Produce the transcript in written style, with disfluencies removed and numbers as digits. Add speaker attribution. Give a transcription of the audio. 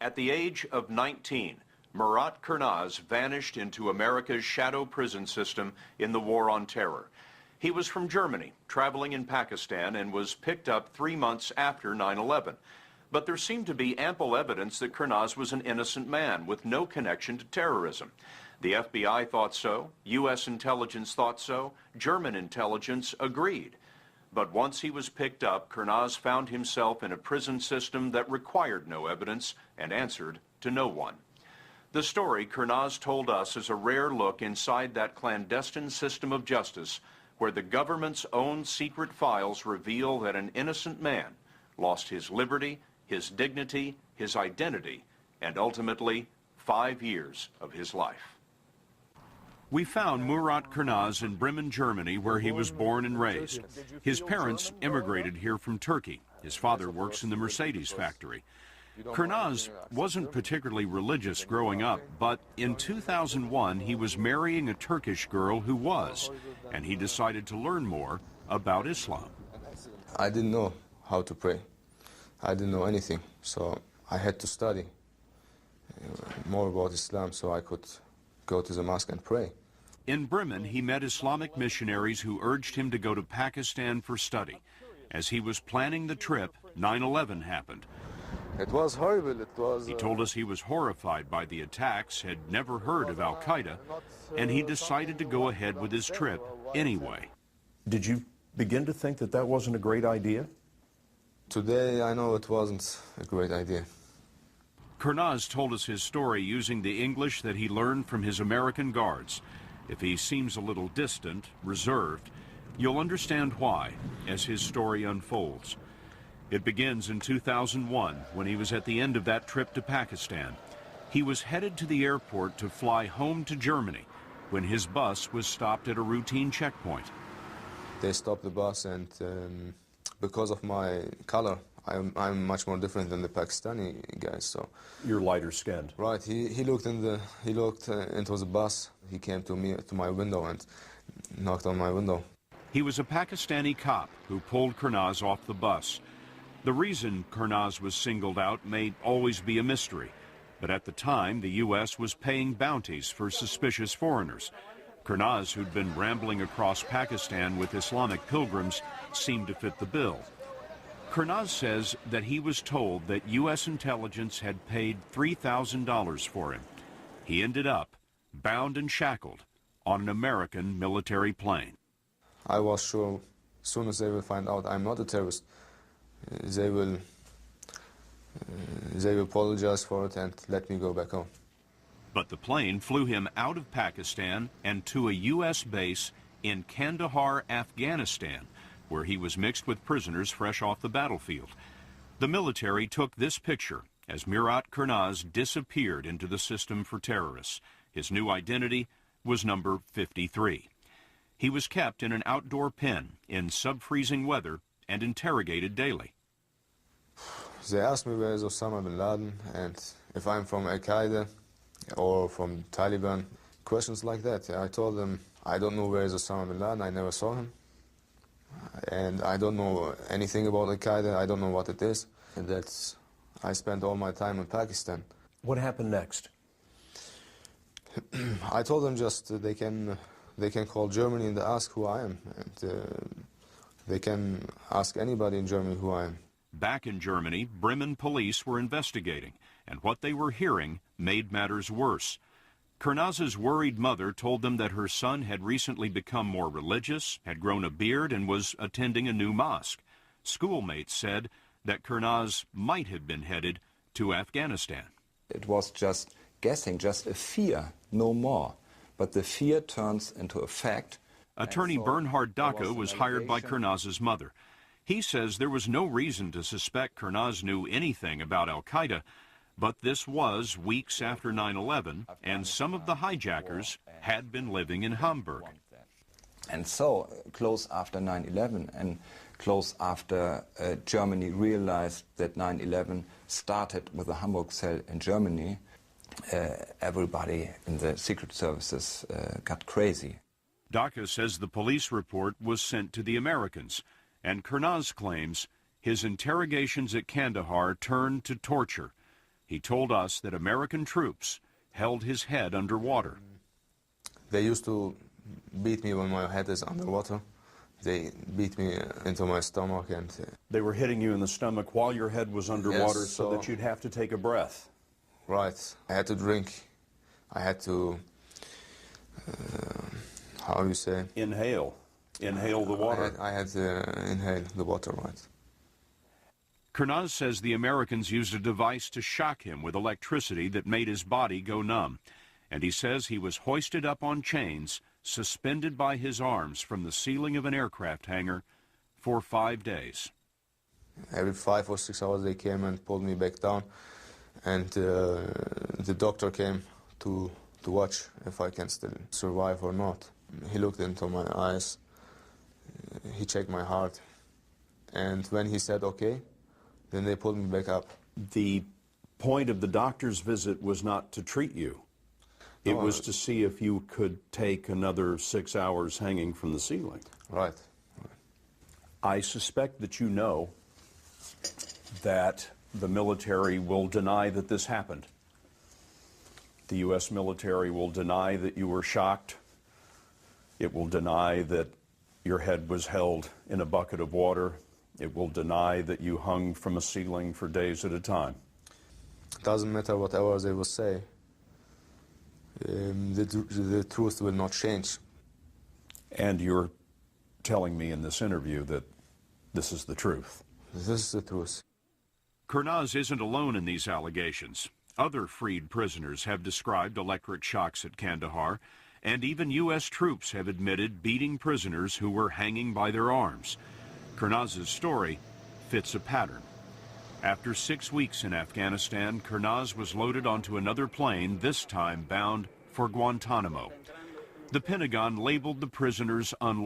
Speaker 1: At the age of 19, Murat Kurnaz vanished into America's shadow prison system in the War on Terror. He was from Germany, traveling in Pakistan, and was picked up 3 months after 9/11. But there seemed to be ample evidence that Kurnaz was an innocent man with no connection to terrorism. The FBI thought so, U.S. intelligence thought so, German intelligence agreed. But once he was picked up, Kurnaz found himself in a prison system that required no evidence and answered to no one. The story Kurnaz told us is a rare look inside that clandestine system of justice where the government's own secret files reveal that an innocent man lost his liberty, his dignity, his identity, and ultimately 5 years of his life. We found Murat Kurnaz in Bremen, Germany, where he was born and raised. His parents immigrated here from Turkey. His father works in the Mercedes factory. Kurnaz wasn't particularly religious growing up, but in 2001 he was marrying a Turkish girl who was, and he decided to learn more about Islam.
Speaker 2: I didn't know how to pray. I didn't know anything, so I had to study more about Islam so I could go to the mosque and pray.
Speaker 1: In Bremen, he met Islamic missionaries who urged him to go to Pakistan for study. As he was planning the trip, 9/11 happened.
Speaker 2: It was horrible.
Speaker 1: He told us he was horrified by the attacks, had never heard of Al-Qaeda, and he decided to go ahead with his trip anyway.
Speaker 3: Did you begin to think that that wasn't a great idea?
Speaker 2: Today, I know it wasn't a great idea.
Speaker 1: Kurnaz told us his story using the English that he learned from his American guards. If he seems a little distant, reserved, you'll understand why as his story unfolds. It begins in 2001 when he was at the end of that trip to Pakistan. He was headed to the airport to fly home to Germany when his bus was stopped at a routine checkpoint.
Speaker 2: They stopped the bus, and because of my color, I'm much more different than the Pakistani guys. So
Speaker 3: you're lighter skinned.
Speaker 2: Right. He looked into the bus. He came to me to my window and knocked on my window.
Speaker 1: He was a Pakistani cop who pulled Kurnaz off the bus. The reason Kurnaz was singled out may always be a mystery, but at the time the U.S. was paying bounties for suspicious foreigners. Kurnaz, who'd been rambling across Pakistan with Islamic pilgrims, seemed to fit the bill. Kurnaz says that he was told that U.S. intelligence had paid $3,000 for him. He ended up bound and shackled on an American military plane.
Speaker 2: I was sure as soon as they will find out I'm not a terrorist, they will apologize for it and let me go back home.
Speaker 1: But the plane flew him out of Pakistan and to a U.S. base in Kandahar, Afghanistan, where he was mixed with prisoners fresh off the battlefield. The military took this picture as Murat Kurnaz disappeared into the system for terrorists. His new identity was number 53. He was kept in an outdoor pen in sub-freezing weather and interrogated daily.
Speaker 2: They asked me where is Osama bin Laden and if I'm from Al-Qaeda or from Taliban. Questions like that. I told them I don't know where is Osama bin Laden, I never saw him. And I don't know anything about Al-Qaeda, I don't know what it is. And I spent all my time in Pakistan.
Speaker 3: What happened next?
Speaker 2: I told them just they can call Germany and ask who I am. And they can ask anybody in Germany who I am.
Speaker 1: Back in Germany, Bremen police were investigating, and what they were hearing made matters worse. Kurnaz's worried mother told them that her son had recently become more religious, had grown a beard, and was attending a new mosque. Schoolmates said that Kurnaz might have been headed to Afghanistan.
Speaker 4: It was just guessing, just a fear, no more. But the fear turns into a fact.
Speaker 1: Attorney Bernhard Dacke was hired by Kurnaz's mother. He says there was no reason to suspect Kurnaz knew anything about Al-Qaeda, but this was weeks after 9/11, and some of the hijackers had been living in Hamburg.
Speaker 4: And so, close after 9/11 and close after Germany realized that 9/11 started with a Hamburg cell in Germany, everybody in the secret services got crazy.
Speaker 1: Dacke says the police report was sent to the Americans, and Kurnaz claims his interrogations at Kandahar turned to torture. He told us that American troops held his head underwater.
Speaker 2: They used to beat me when my head is underwater. They beat me into my stomach and...
Speaker 3: They were hitting you in the stomach while your head was underwater,
Speaker 2: Yes,
Speaker 3: so that you'd have to take a breath.
Speaker 2: Right. I had to drink. I had to... how do you say?
Speaker 3: Inhale the water.
Speaker 2: I had to inhale the water, right.
Speaker 1: Kurnaz says the Americans used a device to shock him with electricity that made his body go numb. And he says he was hoisted up on chains, suspended by his arms from the ceiling of an aircraft hangar for 5 days.
Speaker 2: Every 5 or 6 hours they came and pulled me back down. And the doctor came to watch if I can still survive or not. He looked into my eyes. He checked my heart. And when he said okay, then they pulled me back up.
Speaker 3: The point of the doctor's visit was not to treat you. It was to see if you could take another 6 hours hanging from the ceiling.
Speaker 2: Right.
Speaker 3: I suspect that you know that the military will deny that this happened. The U.S. military will deny that you were shocked. It will deny that your head was held in a bucket of water. It will deny that you hung from a ceiling for days at a time.
Speaker 2: Doesn't matter whatever they will say. The truth will not change.
Speaker 3: And you're telling me in this interview that this is the truth.
Speaker 2: This is the truth.
Speaker 1: Kurnaz isn't alone in these allegations. Other freed prisoners have described electric shocks at Kandahar, and even U.S. troops have admitted beating prisoners who were hanging by their arms. Kurnaz's story fits a pattern. After 6 weeks in Afghanistan, Kurnaz was loaded onto another plane, this time bound for Guantanamo. The Pentagon labeled the prisoners unlawful.